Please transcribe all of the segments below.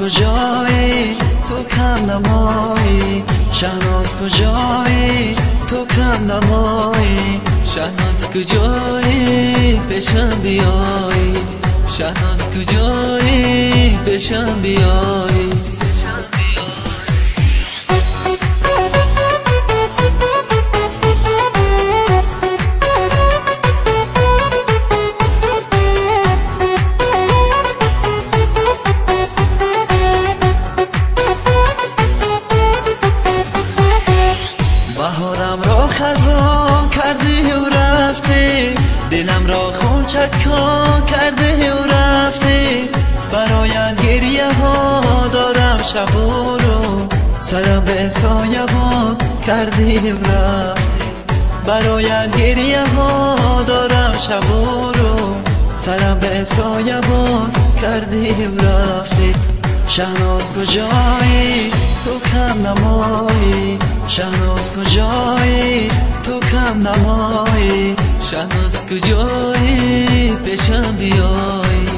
کجایی تو کم نمایی شهناز کجایی تو کم نمایی شهناز کجایی پیشم بیایی شهناز کجایی پیشم بیایی بهارم را خزان کردی و رفتی دلم را خون چکان کردی و رفتی برایت گریه ها دارم شب و رو سرم به سایبان کردی و رفتی برایت گریه ها دارم شب و رو سرم به سایبان کردی و رفتی شهناز کجایی تو کم نمایی شهناز کجایی تو کم نمایی شهناز کجایی پیشم بیایی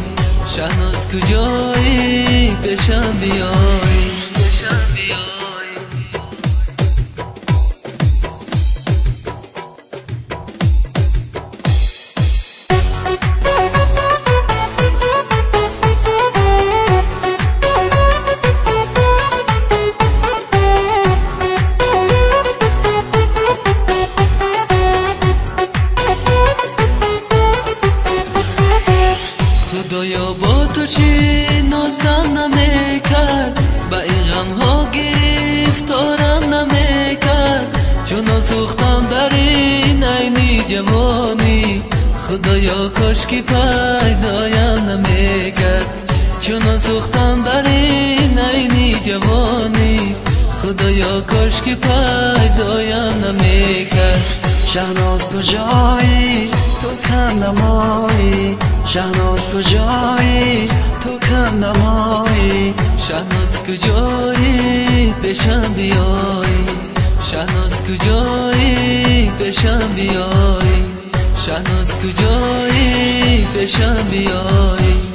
شهناز کجایی پیشم بیایی خدایا با تو چی نازم نمیکرد با این غم ها گرفتارم نمیکرد چون سوختم در این عینی جوانی خدایا کاش که پیدایم نمیکرد چون سوختم در این عینی جوانی خدایا کاش که پیدایم نمیکرد شهناز کجایی تو کم نمایی شهناز کجایی تو کم نمایی شهناز کجایی پیشم بیایی شهناز کجایی پیشم بیایی شهناز کجایی پیشم بیایی